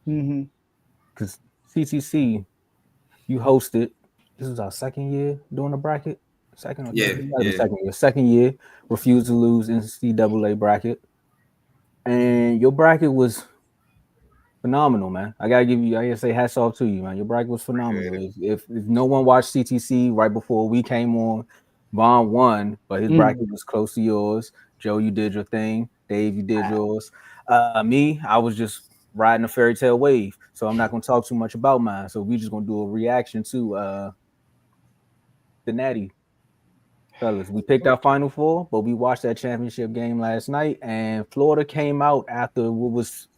Mm-hmm. because CTC you hosted. This was our second year doing the bracket. Second or Yeah, third? It might have been yeah. second year. Second year, refused to lose NCAA bracket, and your bracket was phenomenal, man. I gotta say hats off to you, man. Your bracket was Appreciate phenomenal. it. If no one watched CTC right before we came on, Vaughn won, but his Mm. bracket was close to yours. Joe, you did your thing. Dave, you did yours. Me, I was just riding a fairy tale wave, so I'm not gonna talk too much about mine. So we just gonna do a reaction to the Natty fellas. We picked our final four, but we watched that championship game last night, and Florida came out after what was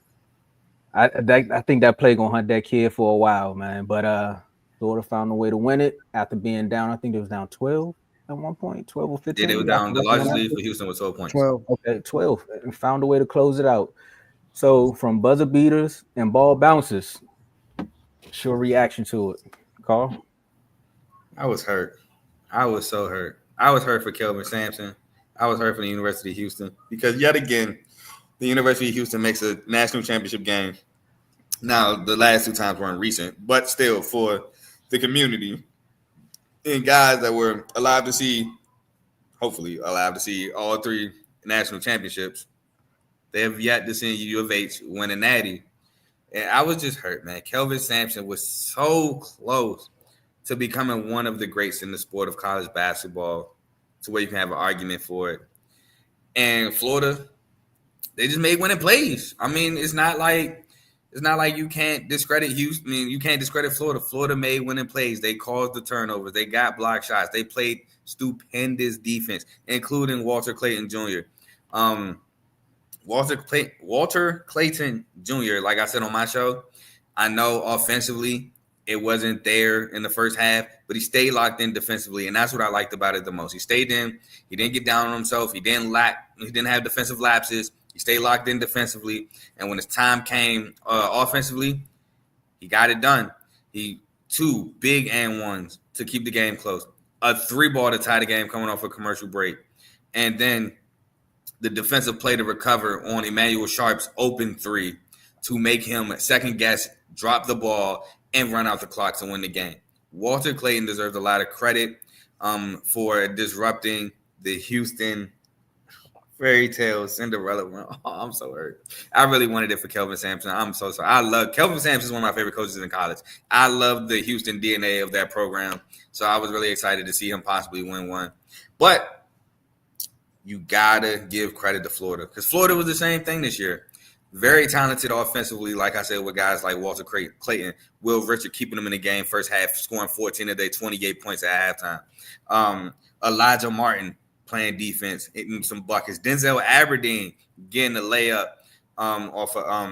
I think that play gonna hunt that kid for a while, man. But Florida found a way to win it after being down. I think it was down 12 at one point, 12 or Yeah, they were 15 after down. The less than largest one lead after. for Houston was 12 points. 12. Okay, 12 and found a way to close it out. So from buzzer beaters and ball bounces, sure reaction to it, Carl. I was hurt. I was so hurt. I was hurt for Kelvin Sampson. I was hurt for the University of Houston because yet again, the University of Houston makes a national championship game. Now, the last two times weren't recent, but still for the community and guys that were alive to see, hopefully alive to see all three national championships, they have yet to see U of H win a natty. And I was just hurt, man. Kelvin Sampson was so close to becoming one of the greats in the sport of college basketball to where you can have an argument for it. And Florida, they just made winning plays. I mean, it's not like you can't discredit Houston. I mean, you can't discredit Florida. Florida made winning plays. They caused the turnovers. They got block shots. They played stupendous defense, including Walter Clayton Jr. Um, Walter Clayton Jr., like I said on my show, I know offensively it wasn't there in the first half, but he stayed locked in defensively, and that's what I liked about it the most. He stayed in. He didn't get down on himself. He didn't have defensive lapses. He stayed locked in defensively, and when his time came offensively, he got it done. He two big and ones to keep the game close. A three ball to tie the game coming off a commercial break, and then the defensive play to recover on Emmanuel Sharp's open three to make him second guess, drop the ball, and run out the clock to win the game. Walter Clayton deserves a lot of credit for disrupting the Houston fairy tale Cinderella run. Oh, I'm so hurt. I really wanted it for Kelvin Sampson. I'm so sorry. I love Kelvin Sampson is one of my favorite coaches in college. I love the Houston DNA of that program. So I was really excited to see him possibly win one. But you gotta give credit to Florida because Florida was the same thing this year. Very talented offensively, like I said, with guys like Walter Clayton, Will Richard keeping them in the game first half, scoring 14 of their 28 points at halftime. Elijah Martin playing defense, hitting some buckets. Denzel Aberdeen getting a layup off of I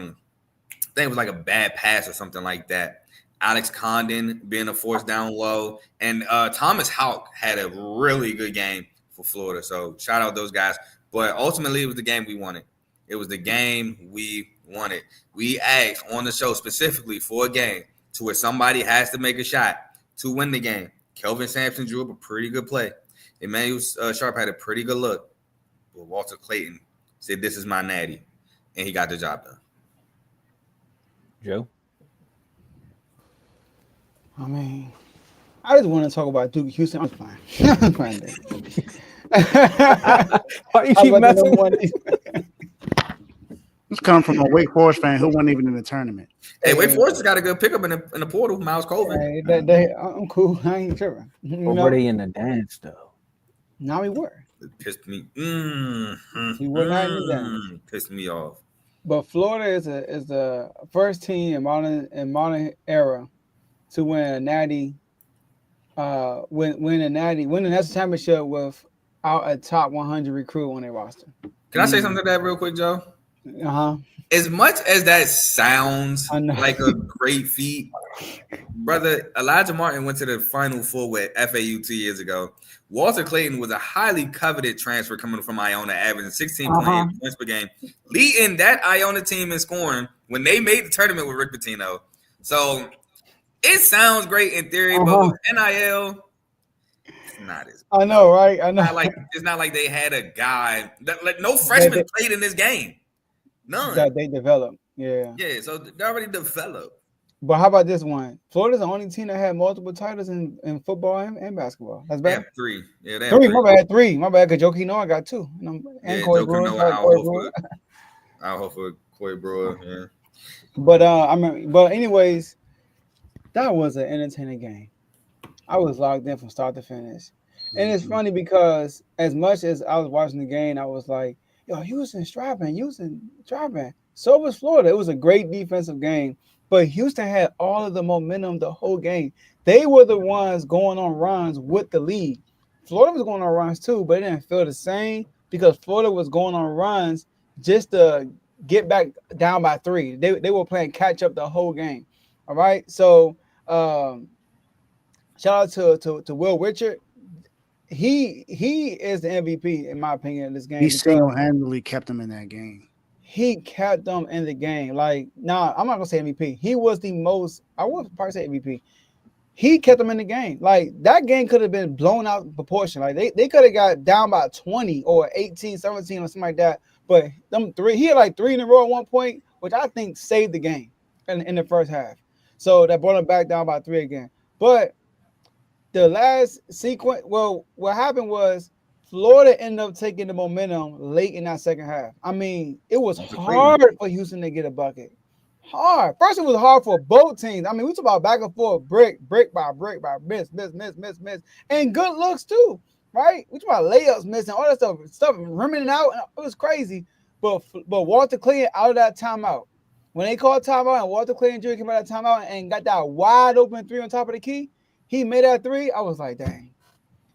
think it was like a bad pass or something like that. Alex Condon being a force down low, and Thomas Houck had a really good game for Florida. So shout out those guys. But ultimately, it was the game we wanted. It was the game we wanted. We asked on the show specifically for a game to where somebody has to make a shot to win the game. Kelvin Sampson drew up a pretty good play. Emmanuel Sharp had a pretty good look. But Walter Clayton said, "This is my natty," and he got the job done. Joe. I mean, I just want to talk about Duke Houston. I'm fine. I'm fine. Why you I'm keep about the messing number with one. it? It's coming from a Wake Forest fan who wasn't even in the tournament. Hey, Wake Hey, Forest has got a good pickup in the portal, Miles Colvin. hey, I'm cool. I ain't tripping. Or You were know, they in the dance though? now we were. It pissed me. We were not in the dance. Pissed me off. But Florida is the first team in modern era to win a natty, win a national championship without a top 100 recruit on their roster. Can I say something to that real quick, Joe? Uh-huh. As much as that sounds I know. like a great feat, brother, Elijah Martin went to the Final Four with FAU 2 years ago. Walter Clayton was a highly coveted transfer coming from Iona, averaging 16.8 Uh-huh. points per game, leading that Iona team in scoring when they made the tournament with Rick Pitino. So it sounds great in theory, but Uh-huh. with NIL, it's not as I know, right? I know. it's not like they had a guy that like no They, freshman they, played in this game. None. that they developed. Yeah. Yeah, so they already developed. But how about this one? Florida's the only team that had multiple titles in football and basketball. That's They bad. have three. Yeah, they have Three, my three. bad. Three, my bad. Because Joakim Noah got two. And Yeah, Corey Joker Brewer. Noah, Shout out Corey Brewer. Al Horford, Corey Brewer. Yeah. But I mean, but anyways, that was an entertaining game. I was locked in from start to finish. And it's Mhm. funny because as much as I was watching the game, I was like, yo, Houston strapping, Houston strapping. So was Florida. It was a great defensive game. But Houston had all of the momentum the whole game. They were the ones going on runs with the lead. Florida was going on runs too, but it didn't feel the same because Florida was going on runs just to get back down by three. They were playing catch up the whole game. All right. So shout out to Will Richard. He is the MVP in my opinion in this He game because single handedly kept them in that game. he kept them in the game. Like, nah, I'm not gonna say MVP. He was the most. I would probably say MVP. He kept them in the game. Like that game could have been blown out of proportion. Like they could have got down by 20 or 18, 17 or something like that. But them three, he had like three in a row at one point, which I think saved the game in the first half. So that brought him back down by three again. But the last sequence, well, what happened was Florida ended up taking the momentum late in that second half. I mean, it was For Cleveland. hard for Houston to get a bucket. Hard. First, it was hard for both teams. I mean, we talk about back and forth, brick by brick by miss, and good looks too, right? We talk about layups missing, all that stuff rimming out. It was crazy. But Walter Clayton out of that timeout. When they called timeout and Walter Clayton Jr. came out of that timeout and got that wide open three on top of the key, he made that three. I was like, dang.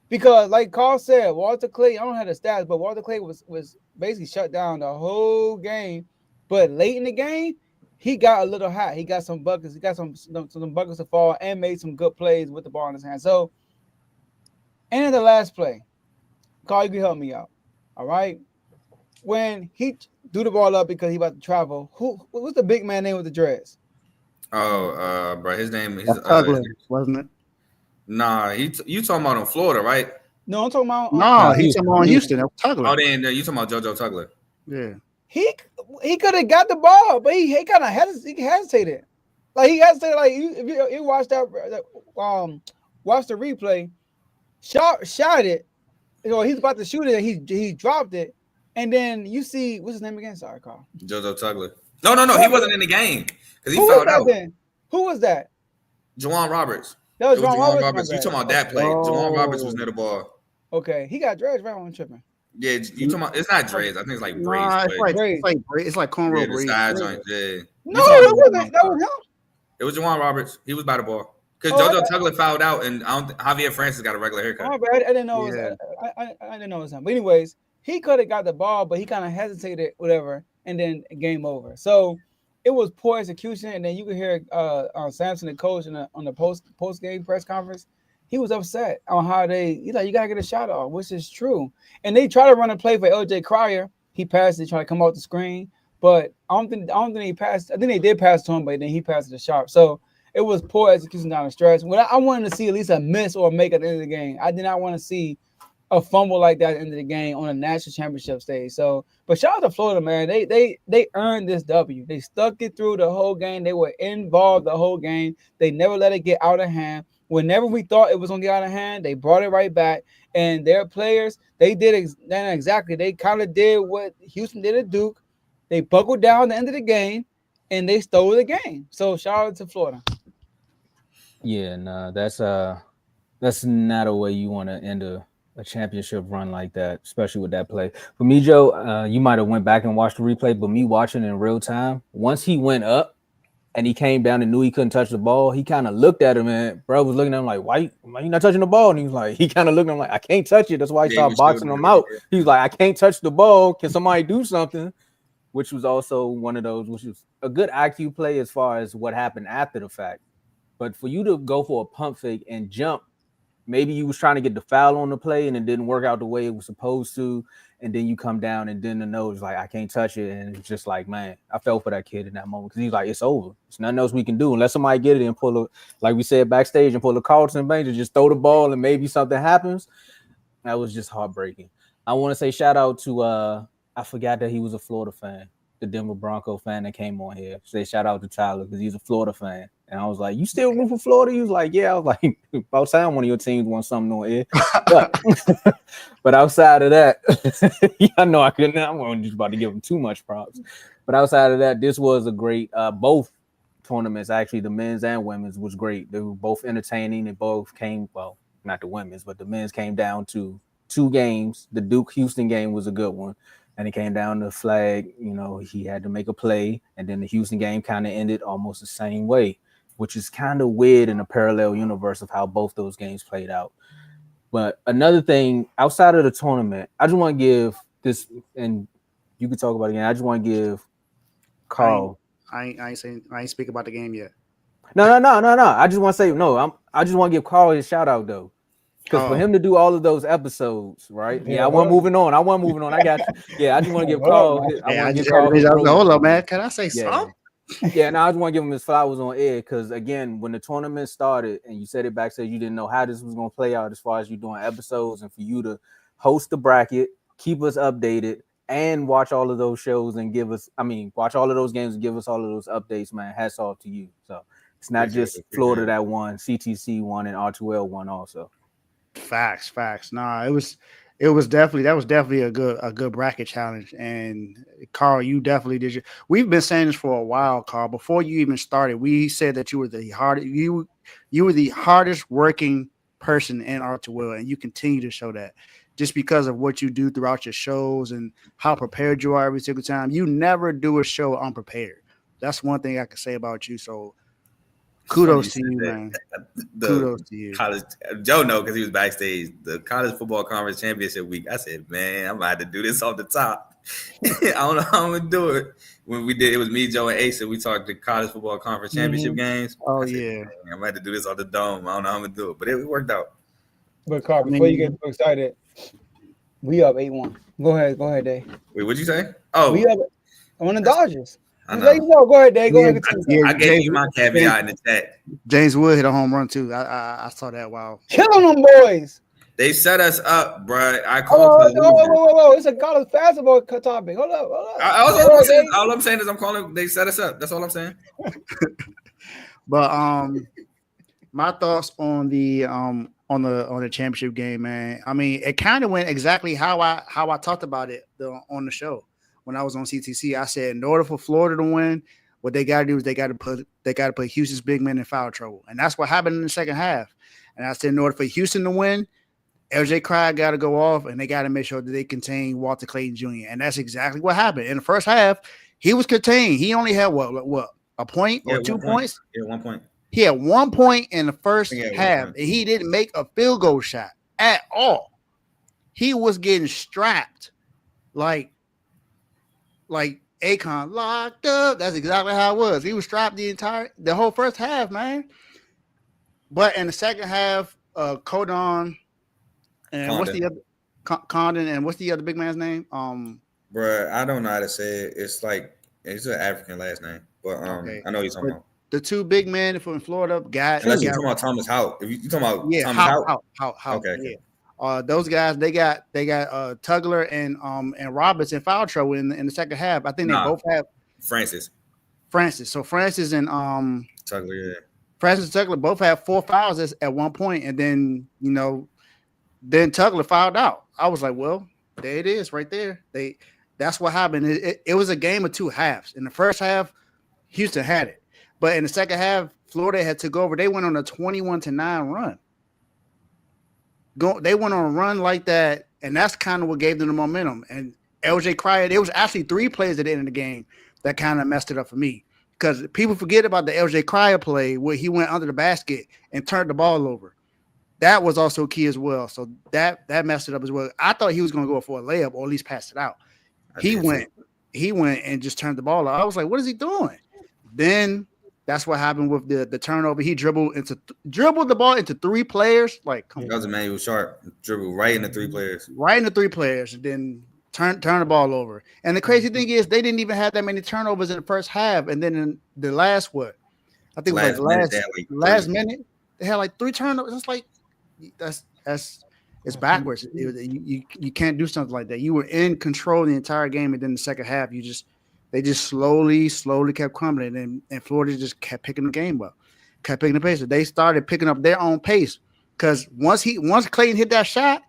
Because like Carl said, Walter Clay, I don't have the stats, but Walter Clay was basically shut down the whole game. But late in the game, he got a little hot. He got some buckets. He got some buckets to fall and made some good plays with the ball in his hand. So, and in the last play, Carl, you can help me out. All right. When he threw the ball up because he about to travel, what's the big man name with the dreads? Oh, bro, his name is That's Tugler, wasn't it? nah. You talking about in Florida, right? No, I'm talking about No, Nah, he's Houston. talking about Houston. That was Oh, Tugler. then you talking about JoJo Tugler? Yeah. he could have got the ball, but he kind of hesitated. Like he hesitated. Like if you watch watch the replay, shot it. You know, he's about to shoot it. He dropped it, and then you see what's his name again? Sorry, Carl. JoJo Tugler. No. He wasn't in the game because he Who was fouled that out. then? Who was that? Juwan Roberts. That It was was Ron Juwan Roberts. Roberts. You talking about that play? Juwan Roberts was near the ball. Okay, he got dreads, right? I'm tripping. Yeah, you talking about? It's not dreads. I think it's like braids. Nah, But it's like yeah, cornroll the braids. side joint. Yeah. No, You talking that about? wasn't. That was him. It was Juwan Roberts. He was by the ball because Oh, JoJo Tugler fouled out, and Javier Francis got a regular haircut. my bad. I didn't know. Yeah. I didn't know it was him. But anyways, he could have got the ball, but he kind of hesitated, whatever, and then game over. So it was poor execution. And then you could hear Sampson, the coach, on the post game press conference. He was upset on how he's like, you gotta get a shot off, which is true. And they try to run a play for LJ Cryer. He passed it, trying to come off the screen, but I don't think he passed. I think they did pass to him, but then he passed it to Sharp. So it was poor execution down the stretch. What I wanted to see at least a miss or a make at the end of the game. I did not want to see a fumble like that at the end of the game on a national championship stage. So, but shout out to Florida, man. They earned this W. They stuck it through the whole game. They were involved the whole game. They never let it get out of hand. Whenever we thought it was gonna get out of hand, they brought it right back. And their players, they did exactly. They kind of did what Houston did at Duke. They buckled down at the end of the game, and they stole the game. So shout out to Florida. Yeah, nah, that's not a way you want to end a championship run like that, especially with that play. For me, Joe, you might have went back and watched the replay, but me watching in real time, once he went up and he came down and knew he couldn't touch the ball, he kind of looked at him and bro was looking at him like, why you not touching the ball? And he was like, he kind of looked at him like, I can't touch it. That's why he started boxing him out. He was like, I can't touch the ball. Can somebody do something? Which was also one of those, which was a good IQ play as far as what happened after the fact. But for you to go for a pump fake and jump, maybe you was trying to get the foul on the play and it didn't work out the way it was supposed to. And then you come down and then the nose like, I can't touch it. And it's just like, man, I felt for that kid in that moment because he's like, it's over. There's nothing else we can do unless somebody get it and pull a, like we said backstage, and pull a Carlton Banks and just throw the ball and maybe something happens. That was just heartbreaking. I want to say shout out to I forgot that he was a Florida fan. the Denver Bronco fan that came on here. Say shout out to Tyler because he's a Florida fan. And I was like, "You still root for Florida?" He was like, "Yeah." I was like, "About time one of your teams won something on air." But but outside of that, I know I couldn't. I wasn't just about to give him too much props. But outside of that, this was a great. Both tournaments, actually, the men's and women's, was great. They were both entertaining. They both came well, not the women's, but the men's came down to 2 games. The Duke Houston game was a good one. And it came down to flag, he had to make a play. And then the Houston game kind of ended almost the same way, which is kind of weird in a parallel universe of how both those games played out. But another thing, outside of the tournament, I just want to give this, and you can talk about it again. I just want to give Carl. I ain't speak about the game yet. No. I just want to say, I just want to give Carl his shout out, though. Because for him to do all of those episodes, right? Yeah, I wasn't moving on. I got you. Yeah, I just want to give Carl. Hold up, man. Can I say something? Yeah, I just want to give him his flowers on air because, again, when the tournament started and you said it backstage, you didn't know how this was going to play out as far as you doing episodes, and for you to host the bracket, keep us updated, and watch all of those shows and watch all of those games and give us all of those updates, man. Hats off to you. So it's not just Florida that won, CTC won, and R2L won also. Facts. Nah, that was definitely a good bracket challenge. And Carl, you definitely did. We've been saying this for a while, Carl. Before you even started, we said that you were the hardest working person in R2L, and you continue to show that just because of what you do throughout your shows and how prepared you are every single time. You never do a show unprepared. That's one thing I can say about you. So kudos to you, man. Kudos to you. Joe know because he was backstage. The college football conference championship week. I said, man, I'm about to do this off the top. I don't know how I'm gonna do it. When we did, it was me, Joe, and Ace, and we talked the college football conference championship games. Oh, I'm about to do this off the dome. I don't know how I'm gonna do it, but it worked out. But Carl, before you get too excited, we up 8-1. Go ahead, Dave. Wait, what'd you say? Oh, we up on the Dodgers. I know. Go ahead, Dave. Go ahead. I gave you my caveat in the chat. James Wood hit a home run too. I saw that. Wow, killing them boys. They set us up, bro. I called. Whoa! It's a college basketball topic. Hold up. All I'm saying is I'm calling. They set us up. That's all I'm saying. But my thoughts on the championship game, man. I mean, it kind of went exactly how I talked about it on the show. When I was on CTC, I said in order for Florida to win, what they got to do is they got to put Houston's big men in foul trouble, and that's what happened in the second half. And I said in order for Houston to win, LJ Cry got to go off, and they got to make sure that they contain Walter Clayton Jr. And that's exactly what happened in the first half. He was contained. He only had what a point or 2 points? Yeah, 1 point. He had 1 point in the first half, and he didn't make a field goal shot at all. He was getting strapped like Akon locked up. That's exactly how it was. He was strapped the whole first half, man. But in the second half, Codon and Condon. What's the other Condon and what's the other big man's name? Bruh, I don't know how to say it. It's an African last name, but okay. I know he's talking about. The 2 big men from Florida Unless you're talking about Thomas Hout. If you're talking about Thomas Hout. Okay. Yeah. Those guys, they got Tugler and Roberts in foul trouble in the second half. I think they both have Francis. So Francis and Tugler, yeah. Francis and Tugler both had 4 fouls at one point, and then then Tugler fouled out. I was like, well, there it is, right there. That's what happened. It was a game of 2 halves. In the first half, Houston had it, but in the second half, Florida had took over. They went on a 21-9 run. They went on a run like that, and that's kind of what gave them the momentum. And LJ Cryer, there was actually 3 plays at the end of the game that kind of messed it up for me because people forget about the LJ Cryer play where he went under the basket and turned the ball over. That was also key as well. So that messed it up as well. I thought he was going to go for a layup or at least pass it out. He went and just turned the ball out. I was like, what is he doing? Then that's what happened with the turnover. He dribbled the ball into 3 players. Like, come on. That was Emmanuel Sharp. Dribbled right into 3 players. Right into 3 players, and then turn the ball over. And the crazy thing is, they didn't even have that many turnovers in the first half. And then in the last last minute, they had like 3 turnovers. It's like it's backwards. You can't do something like that. You were in control the entire game, and then the second half, They just slowly kept coming, and Florida just kept picking the game up, kept picking the pace. They started picking up their own pace because once Clayton hit that shot,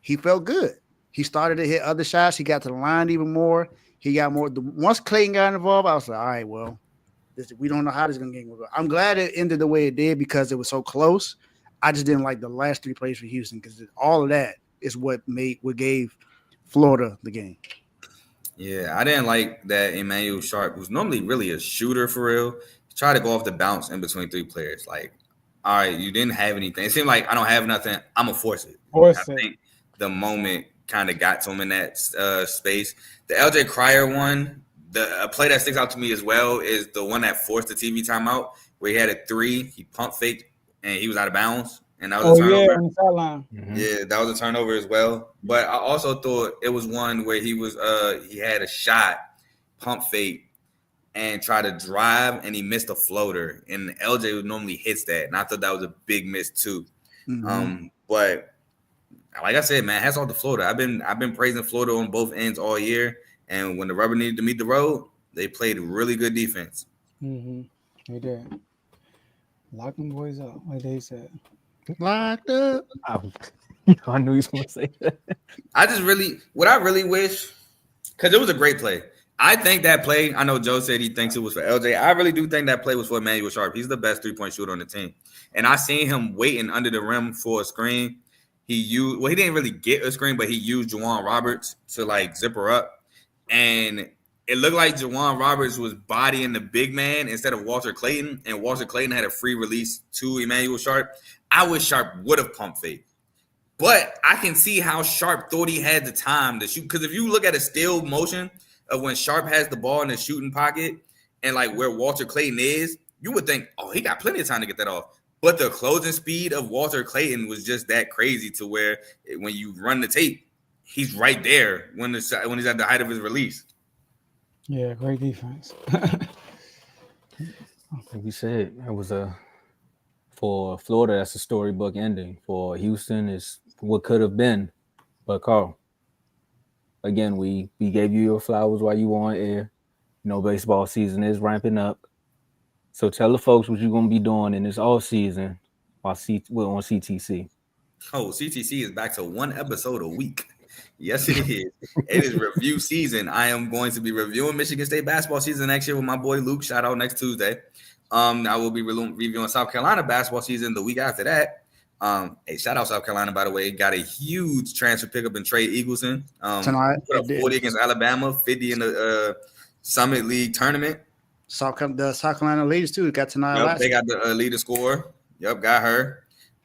he felt good. He started to hit other shots. He got to the line even more. He got more. Once Clayton got involved, I was like, all right, well, we don't know how this is going to go. I'm glad it ended the way it did because it was so close. I just didn't like the last 3 plays for Houston because all of that is what gave Florida the game. Yeah, I didn't like that Emmanuel Sharp, who's normally really a shooter for real, tried to go off the bounce in between 3 players. Like, all right, you didn't have anything. It seemed like I don't have nothing. I'm going to force it. Force I it. think the moment kind of got to him in that space. The LJ Cryer one, a play that sticks out to me as well is the one that forced the TV timeout where he had a 3, he pump faked, and he was out of bounds. And that was a turnover. Yeah, on the sideline. Mm-hmm. Yeah, that was a turnover as well. But I also thought it was one where he had a shot, pump fake, and tried to drive, and he missed a floater. And LJ normally hits that, and I thought that was a big miss too. Mm-hmm. But like I said, man, hats off to Florida. I've been praising Florida on both ends all year, and when the rubber needed to meet the road, they played really good defense. Mm-hmm. They did. Lock them boys up, like they said. Locked up. I knew he was going to say that. I really wish, because it was a great play. I think that play, I know Joe said he thinks it was for LJ. I really do think that play was for Emmanuel Sharp. He's the best 3-point shooter on the team. And I seen him waiting under the rim for a screen. He didn't really get a screen, but he used Juwan Roberts to like zip her up. And it looked like Juwan Roberts was bodying the big man instead of Walter Clayton. And Walter Clayton had a free release to Emmanuel Sharp. I wish Sharp would have pump faked. But I can see how Sharp thought he had the time to shoot. Because if you look at a still motion of when Sharp has the ball in the shooting pocket and like where Walter Clayton is, you would think, oh, he got plenty of time to get that off. But the closing speed of Walter Clayton was just that crazy to where when you run the tape, he's right there when he's at the height of his release. Yeah, great defense. Like you said, it was for Florida, that's a storybook ending. For Houston, it's what could have been. But Carl, again, we gave you your flowers while you were on air. You know, baseball season is ramping up. So tell the folks what you're going to be doing in this off season while we're on CTC. Oh, CTC is back to 1 episode a week. Yes, it is. It is review season. I am going to be reviewing Michigan State basketball season next year with my boy Luke. Shout out next Tuesday. I will be reviewing South Carolina basketball season the week after that. Hey, shout out South Carolina, by the way. Got a huge transfer pickup in Trey Eagleson. Tonight, put up 40 against Alabama, 50 in the Summit League tournament. The South Carolina ladies too got tonight. Yep, they got the leader scorer. Yep, got her.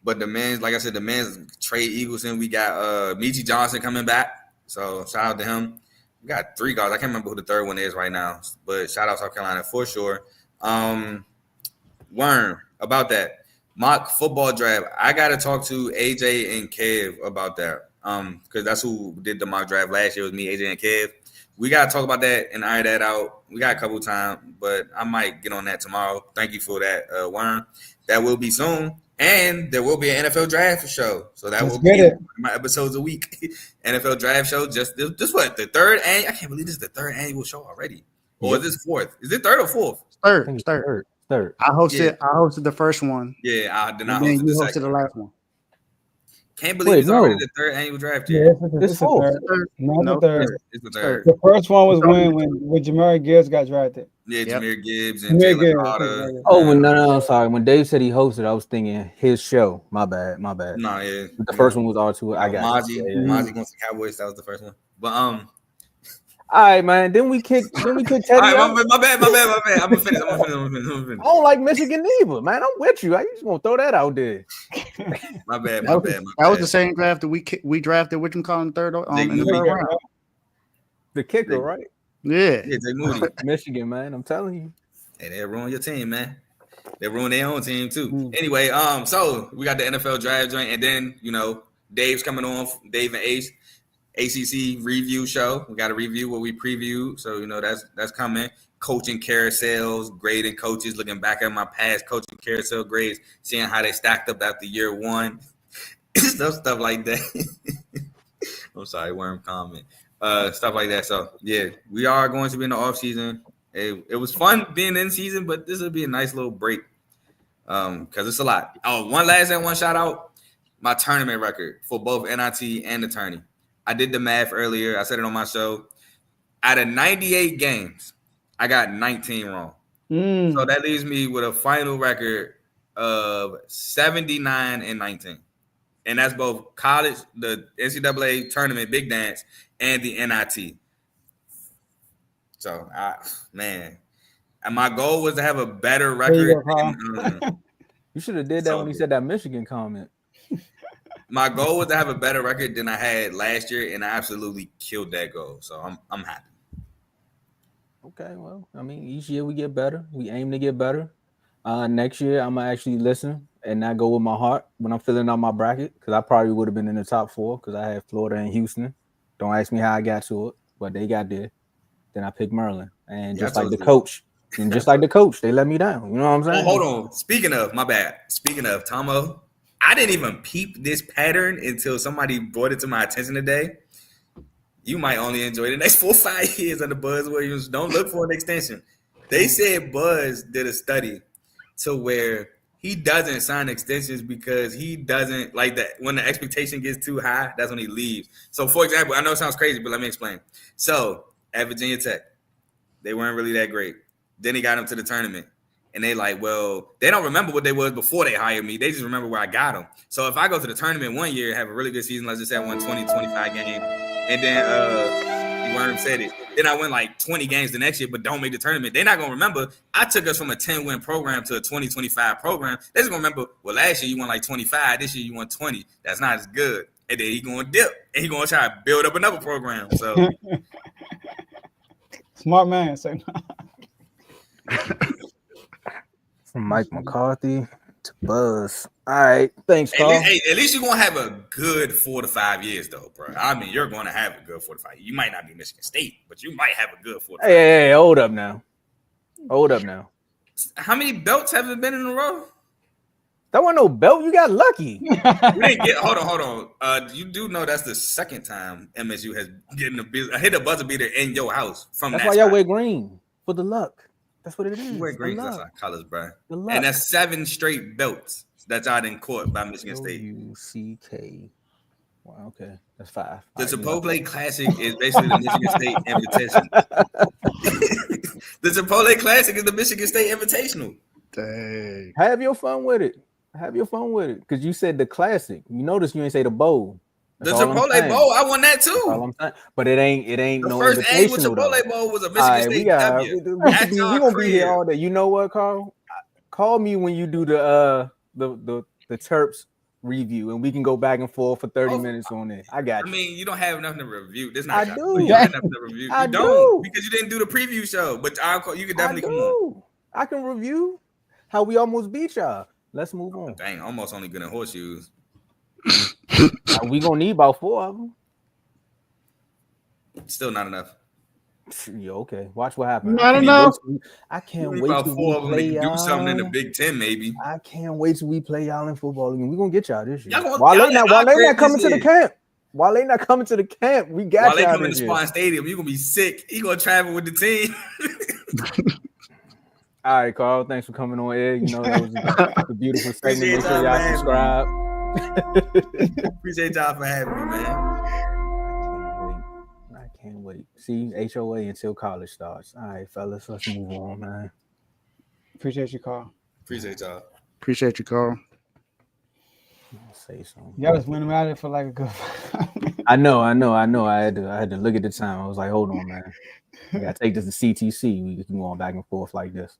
But the men's, like I said, the men's Trey Eagleson. We got Michi Johnson coming back. So shout out to him. We got 3 guards. I can't remember who the third one is right now, but shout out South Carolina for sure. Worm about that mock football draft. I got to talk to AJ and Kev about that. Because that's who did the mock draft last year. It was me, AJ, and Kev. We got to talk about that and iron that out. We got a couple time, but I might get on that tomorrow. Thank you for that, Worm. That will be soon. And there will be an NFL draft show. So that will be my episodes a week. NFL draft show. Just what? The third annual? I can't believe this is the third annual show already. Or is this 4th? Is it 3rd or 4th? Third. I hosted the first one. Yeah, then I hosted the hosted second. the last one. Can't believe it's already the 3rd annual draft year. Yeah, it's the 3rd. Not the 3rd. It's the 3rd. The first one was when Jamari Gibbs got drafted. Yeah, Jameer Gibbs and Jalen Carter. Oh, no, I'm sorry. When Dave said he hosted, I was thinking his show. My bad. No, yeah. The first one was R2. I got Mozzie going to Cowboys. That was the first one. But all right, man. Then we kick Teddy. All right, my bad. I'm gonna finish. I don't like Michigan either, man. I'm with you. I just want to throw that out there. My bad. That was the same draft that we drafted. Which one called in third in the third round? The kicker, right? Yeah, Jay Moody. Michigan, man. I'm telling you. Hey, they ruin your team, man. They ruin their own team too. Anyway, so we got the NFL draft joint, and then Dave's coming on. Dave and Ace. ACC review show. We got to review what we previewed. So, that's coming. Coaching carousels, grading coaches, looking back at my past coaching carousel grades, seeing how they stacked up after year 1. Stuff like that. I'm sorry, worm comment. stuff like that. So yeah, we are going to be in the off season. It was fun being in season, but this will be a nice little break because it's a lot. Oh, one shout out, my tournament record for both NIT and the tourney. I did the math earlier. I said it on my show. Out of 98 games, I got 19 wrong. So that leaves me with a final record of 79-19. And that's both college, the NCAA tournament, big dance, and the NIT. So, man, and my goal was to have a better record. You should have did that when he said that Michigan comment. My goal was to have a better record than I had last year, and I absolutely killed that goal. So I'm happy. Okay, well, I mean, each year we get better. We aim to get better. Next year, I'm gonna actually listen and not go with my heart when I'm filling out my bracket because I probably would have been in the top 4 because I had Florida and Houston. Don't ask me how I got to it, but they got there. Then I picked Maryland, and just like the coach, they let me down. You know what I'm saying? Oh, hold on. Speaking of, my bad. Speaking of, Tomo, I didn't even peep this pattern until somebody brought it to my attention today. You might only enjoy the next 4 or 5 years under Buzz Williams. Don't look for an extension. They said Buzz did a study to where he doesn't sign extensions because he doesn't like that. When the expectation gets too high, that's when he leaves. So, for example, I know it sounds crazy, but let me explain. So, at Virginia Tech, they weren't really that great. Then he got him to the tournament. And they like, well, they don't remember what they was before they hired me. They just remember where I got them. So if I go to the tournament one year, have a really good season, let's just say I won 20, 25 games, and then Worm said it. Then I win like 20 games the next year, but don't make the tournament. They're not going to remember. I took us from a 10-win program to a 20-25 program. They're just going to remember, well, last year you won like 25. This year you won 20. That's not as good. And then he's going to dip. And he's going to try to build up another program. So smart man. Say no. From Mike McCarthy to Buzz. All right. Thanks, Carl. At least you're going to have a good 4 to 5 years, though, bro. I mean, you're going to have a good 4 to 5 years. You might not be Michigan State, but you might have a good 4 to 5 years. Hey, hold up now. How many belts have it been in a row? That wasn't no belt. You got lucky. We didn't get. Hold on. You do know that's the second time MSU has hit a buzzer beater in your house from That's that why spot. y'all wear green for the luck. That's what it is. You wear green. That's our colors, bro. And that's 7 straight belts that y'all didn't caught by Michigan State. UCK. Wow, okay. That's 5. The Chipotle Classic is basically the Michigan State Invitation. The Chipotle Classic is the Michigan State Invitational. Dang. Have your fun with it. Because you said the classic. You notice you ain't say the bowl. The Chipotle Bowl, I won that too. But it ain't the no first invitational. Chipotle Bowl was a Michigan State W. We're gonna be here all day. You know what, Carl? Call me when you do the Terps review, and we can go back and forth for 30 minutes on it. I got you. I mean, you don't have nothing to review. This not I do. You don't have nothing to review. I you don't because you didn't do the preview show. But you can definitely come on. I can review how we almost beat y'all. Let's move on. Dang, almost only good in horseshoes. We gonna need about 4 of them. Still not enough. Yeah, okay. Watch what happens. Not enough. I can't wait till 4 of them play to do something in the Big Ten, maybe. I can't wait till we play y'all in football again. We're gonna get y'all this year. While they not coming to the camp. While they not coming to the camp, we got y'all. While they come to Spartan Stadium, you're gonna be sick. You gonna travel with the team. All right, Carl. Thanks for coming on air. You know that was a beautiful segment. Make sure y'all subscribe. Appreciate y'all for having me, man. I can't wait. See, HOA until college starts. All right, fellas, let's move on, man. Appreciate you, Carl. Appreciate y'all. Appreciate you, Carl. Say something. Y'all just went about it for like a good. I know. I had to look at the time. I was like, hold on, man. I gotta take this to CTC. We can go on back and forth like this.